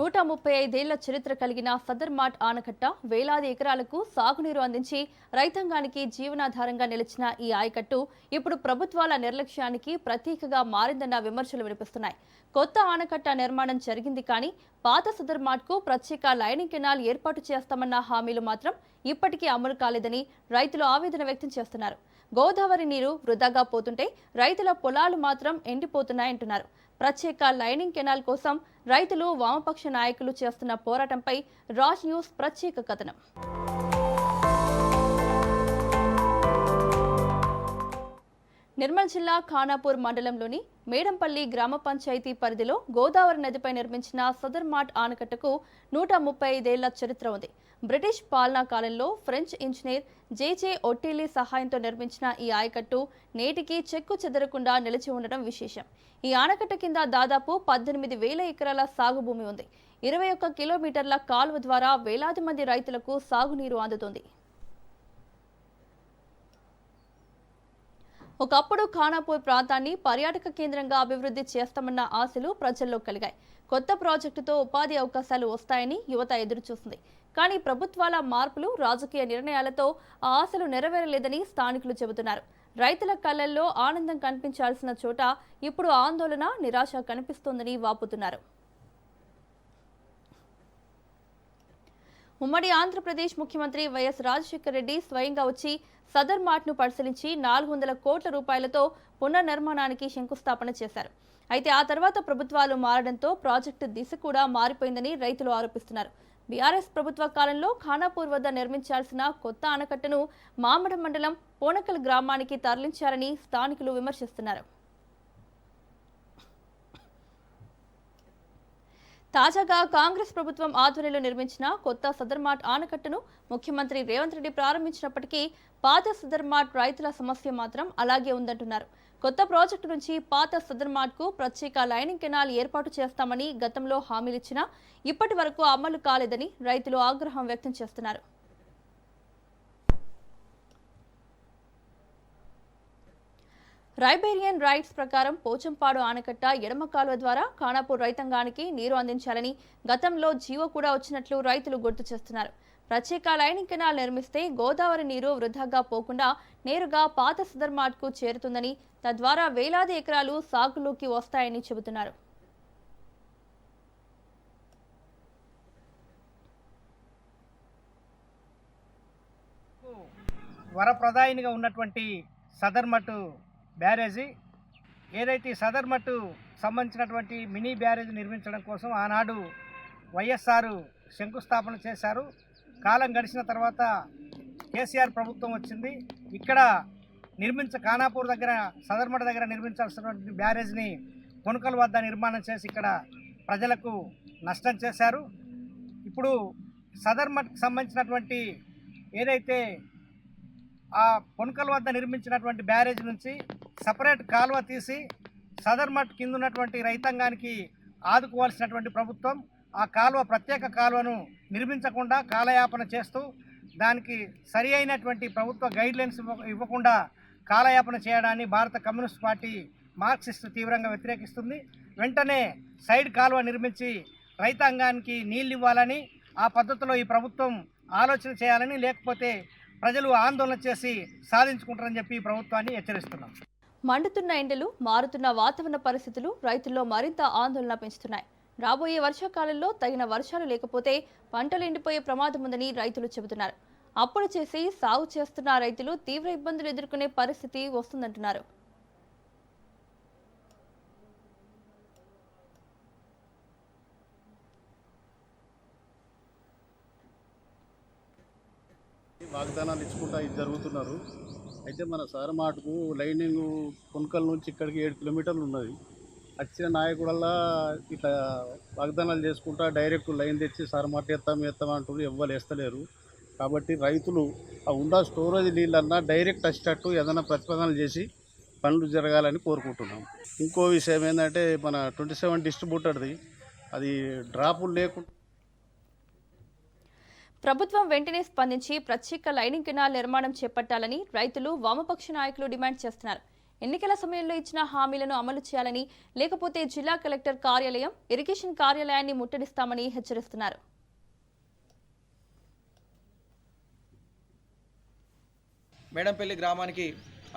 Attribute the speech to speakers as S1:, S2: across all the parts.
S1: 135 ఏళ్ల చరిత్ర కలిగిన సదర్మాట్ ఆనకట్ట వేలాది ఎకరాలకు సాగునీరు అందించి రైతాంగానికి జీవనాధారంగా నిలిచిన ఈ ఆయకట్టు ఇప్పుడు ప్రభుత్వాల నిర్లక్ష్యానికి ప్రతీకగా మారిందన్న విమర్శలు వినిపిస్తున్నాయి. కొత్త ఆనకట్ట నిర్మాణం జరిగింది కానీ పాత సదర్మాట్కు ప్రత్యేక లైనింగ్ కెనాల్ ఏర్పాటు చేస్తామన్న హామీలు మాత్రం ఇప్పటికీ అమలు కాలేదని రైతులు ఆవేదన వ్యక్తం చేస్తున్నారు. గోదావరి నీరు వృధాగా పోతుంటే రైతుల పొలాలు మాత్రం ఎండిపోతున్నాయంటున్నారు. ప్రత్యేక లైనింగ్ కెనాల్ కోసం రైతులు వామపక్ష నాయకులు చేస్తున్న పోరాటంపై రాజ్ న్యూస్ ప్రత్యేక కథనం. నిర్మల్ జిల్లా ఖానాపూర్ మండలంలోని మేడంపల్లి గ్రామ పంచాయతీ పరిధిలో గోదావరి నదిపై నిర్మించిన సదర్మాట్ ఆనకట్టకు 135 ఏళ్ల చరిత్ర ఉంది. బ్రిటిష్ పాలనా కాలంలో ఫ్రెంచ్ ఇంజనీర్ జేజే ఒట్టిలీ సహాయంతో నిర్మించిన ఈ ఆయకట్టు నేటికి చెక్కు చెదరకుండా నిలిచి ఉండడం విశేషం. ఈ ఆనకట్ట కింద దాదాపు 18,000 ఎకరాల సాగు భూమి ఉంది. 21 కిలోమీటర్ల కాలువ ద్వారా వేలాది మంది రైతులకు సాగునీరు అందుతుంది. ఒకప్పుడు ఖానాపూర్ ప్రాంతాన్ని పర్యాటక కేంద్రంగా అభివృద్ధి చేస్తామన్న ఆశలు ప్రజల్లో కలిగాయి. కొత్త ప్రాజెక్టుతో ఉపాధి అవకాశాలు వస్తాయని యువత ఎదురుచూస్తుంది. కానీ ప్రభుత్వాల మార్పులు, రాజకీయ నిర్ణయాలతో ఆ ఆశలు నెరవేరలేదని స్థానికులు చెబుతున్నారు. రైతుల కళ్లల్లో ఆనందం కనిపించాల్సిన చోట ఇప్పుడు ఆందోళన, నిరాశ కనిపిస్తోందని వాపోతున్నారు. ఉమ్మడి ఆంధ్రప్రదేశ్ ముఖ్యమంత్రి వైఎస్ రాజశేఖర రెడ్డి స్వయంగా వచ్చి సదర్మాట్ను పరిశీలించి 400 కోట్ల రూపాయలతో పునర్నిర్మాణానికి శంకుస్థాపన చేశారు. అయితే ఆ తర్వాత ప్రభుత్వాలు మారడంతో ప్రాజెక్టు దిశ కూడా మారిపోయిందని రైతులు ఆరోపిస్తున్నారు. బీఆర్ఎస్ ప్రభుత్వ కాలంలో ఖానాపూర్ వద్ద నిర్మించాల్సిన కొత్త ఆనకట్టను మామడం మండలం పోనకల్ గ్రామానికి తరలించారని స్థానికులు విమర్శిస్తున్నారు. తాజాగా కాంగ్రెస్ ప్రభుత్వం ఆధ్వర్యంలో నిర్మించిన కొత్త సదర్మాట్ ఆనకట్టను ముఖ్యమంత్రి రేవంత్ రెడ్డి ప్రారంభించినప్పటికీ పాత సదర్మాట్ రైతుల సమస్య మాత్రం అలాగే ఉందంటున్నారు. కొత్త ప్రాజెక్టు నుంచి పాత సదర్మాట్కు ప్రత్యేక లైనింగ్ కెనాల్ ఏర్పాటు చేస్తామని గతంలో హామీలిచ్చినా ఇప్పటి వరకు అమలు కాలేదని రైతులు ఆగ్రహం వ్యక్తం చేస్తున్నారు. రైబేరియన్ రైట్స్ ప్రకారం పోచంపాడు ఆనకట్ట ఎడమ కాలువ ద్వారా ఖానాపూర్ రైతాంగానికి నీరు అందించాలని గతంలో జీవో కూడా వచ్చినట్లు రైతులు గుర్తు చేస్తున్నారు. ప్రత్యేక లైనింగ్ కెనాల్ నిర్మిస్తే గోదావరి నీరు వృధాగా పోకుండా నేరుగా పాత సదర్మాట్కు చేరుతుందని, తద్వారా వేలాది ఎకరాలు సాగులోకి వస్తాయని చెబుతున్నారు.
S2: వరప్రదాయినిగా ఉన్నటువంటి సదర్మట్ బ్యారేజీ ఏదైతే సదర్మట్ సంబంధించినటువంటి మినీ బ్యారేజీ నిర్మించడం కోసం ఆనాడు వైఎస్ఆర్ శంకుస్థాపన చేశారు. కాలం గడిచిన తర్వాత కేసీఆర్ ప్రభుత్వం వచ్చింది. ఇక్కడ ఖానాపూర్ దగ్గర సదర్మట్ దగ్గర నిర్మించాల్సినటువంటి బ్యారేజ్ని కొనుకల వద్ద నిర్మాణం చేసి ఇక్కడ ప్రజలకు నష్టం చేశారు. ఇప్పుడు సదర్మట్కి సంబంధించినటువంటి ఏదైతే ఆ పొనకల వద్ద నిర్మించినటువంటి బ్యారేజ్ నుంచి సపరేట్ కాలువ తీసి సదర్మట్ కింద ఉన్నటువంటి రైతాంగానికి ఆదుకోవాల్సినటువంటి ప్రభుత్వం ఆ కాలువ ప్రత్యేక కాలువను నిర్మించకుండా కాలయాపన చేస్తూ దానికి సరి అయినటువంటి ప్రభుత్వ గైడ్లైన్స్ ఇవ్వకుండా కాలయాపన చేయడాన్ని భారత కమ్యూనిస్ట్ పార్టీ మార్క్సిస్ట్ తీవ్రంగా వ్యతిరేకిస్తుంది. వెంటనే సైడ్ కాలువ నిర్మించి రైతాంగానికి నీళ్ళు ఇవ్వాలని, ఆ పద్ధతిలో ఈ ప్రభుత్వం ఆలోచన చేయాలని, లేకపోతే ప్రజలు ఆందోళన చేసి సాధించుకుంటారని చెప్పి ప్రభుత్వాన్ని హెచ్చరిస్తున్నాం.
S1: మండుతున్న ఎండలు, మారుతున్న వాతావరణ పరిస్థితులు రైతుల్లో మరింత ఆందోళన పెంచుతున్నాయి. రాబోయే వర్షాకాలంలో తగిన వర్షాలు లేకపోతే పంటలు ఎండిపోయే ప్రమాదం ఉందని రైతులు చెబుతున్నారు. అప్పులు చేసి సాగు చేస్తున్న రైతులు తీవ్ర ఇబ్బందులు ఎదుర్కొనే పరిస్థితి వస్తుందంటున్నారు.
S3: వాగ్దానాలు ఇచ్చుకుంటా ఇది జరుగుతున్నారు. అయితే మన సారమాటకు లైనింగ్ కొనకల్ నుంచి ఇక్కడికి 7 కిలోమీటర్లు ఉన్నది. వచ్చిన నాయకుడల్లా ఇట్లా వాగ్దానాలు చేసుకుంటా డైరెక్ట్ లైన్ తెచ్చి సారమాట ఎత్తాం అంటారు, ఎవ్వరు వేస్తలేరు. కాబట్టి రైతులు ఆ ఉన్న స్టోరేజ్ నీళ్ళన్నా డైరెక్ట్ వచ్చేటట్టు ఏదైనా ప్రతిపాదనలు చేసి పనులు జరగాలని కోరుకుంటున్నాం. ఇంకో విషయం ఏంటంటే మన 27 డిస్ట్రిబ్యూటర్ది అది డ్రాపులు లేకుండా
S1: ప్రభుత్వం వెంటనే స్పందించి ప్రత్యేక లైనింగ్ కెనాల్ నిర్మాణం చేపట్టాలని రైతులు, వామపక్ష నాయకులు డిమాండ్ చేస్తున్నారు. ఎన్నికల సమయంలో ఇచ్చిన హామీలను అమలు చేయాలని, లేకపోతే జిల్లా కలెక్టర్ కార్యాలయం, ఇరిగేషన్ కార్యాలయాన్ని ముట్టడిస్తామని హెచ్చరిస్తున్నారు.
S4: మేడంపల్లి గ్రామానికి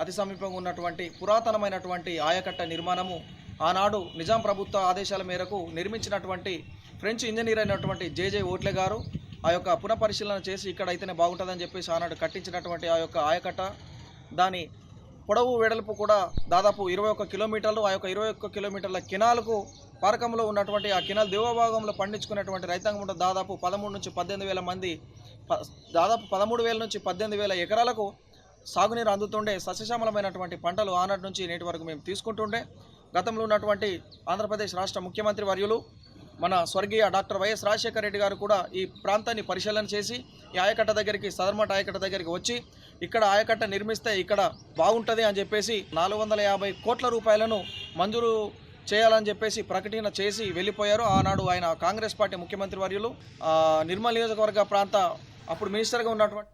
S4: అతి సమీపంగా ఉన్నటువంటి పురాతనమైనటువంటి ఆయకట్ట నిర్మాణము ఆనాడు నిజాం ప్రభుత్వ ఆదేశాల మేరకు నిర్మించినటువంటి ఫ్రెంచ్ ఇంజనీర్ అయినటువంటి జేజే ఓట్లే గారు ఆ యొక్క పునఃపరిశీలన చేసి ఇక్కడ అయితేనే బాగుంటుందని చెప్పేసి ఆనాడు కట్టించినటువంటి ఆ యొక్క ఆయకట్ట దాని పొడవు వెడల్పు కూడా దాదాపు 21 కిలోమీటర్లు. ఆ యొక్క 21 కిలోమీటర్ల కెనాల్కు పారకంలో ఉన్నటువంటి ఆ కెనాల్ దేవభాగంలో పండించుకున్నటువంటి రైతాంగం దాదాపు 13 నుంచి 18 వేల మంది, దాదాపు 13,000 నుంచి 18,000 ఎకరాలకు సాగునీరు అందుతుండే సస్యశ్యామలమైనటువంటి పంటలు ఆనాటి నుంచి నేటి వరకు మేము తీసుకుంటుండే. గతంలో ఉన్నటువంటి ఆంధ్రప్రదేశ్ రాష్ట్ర ముఖ్యమంత్రి వర్యులు మన స్వర్గీయ డాక్టర్ వైఎస్ రాజశేఖర రెడ్డి గారు కూడా ఈ ప్రాంతాన్ని పరిశీలన చేసి ఈ ఆయకట్ట దగ్గరికి, సదర్మఠ ఆయకట్ట దగ్గరికి వచ్చి ఇక్కడ ఆయకట్ట నిర్మిస్తే ఇక్కడ బాగుంటుంది అని చెప్పేసి 450 కోట్ల రూపాయలను మంజూరు చేయాలని చెప్పేసి ప్రకటన చేసి వెళ్ళిపోయారు. ఆనాడు ఆయన కాంగ్రెస్ పార్టీ ముఖ్యమంత్రి వర్యులు నిర్మల్ నియోజకవర్గ ప్రాంత అప్పుడు మినిస్టర్గా ఉన్నటువంటి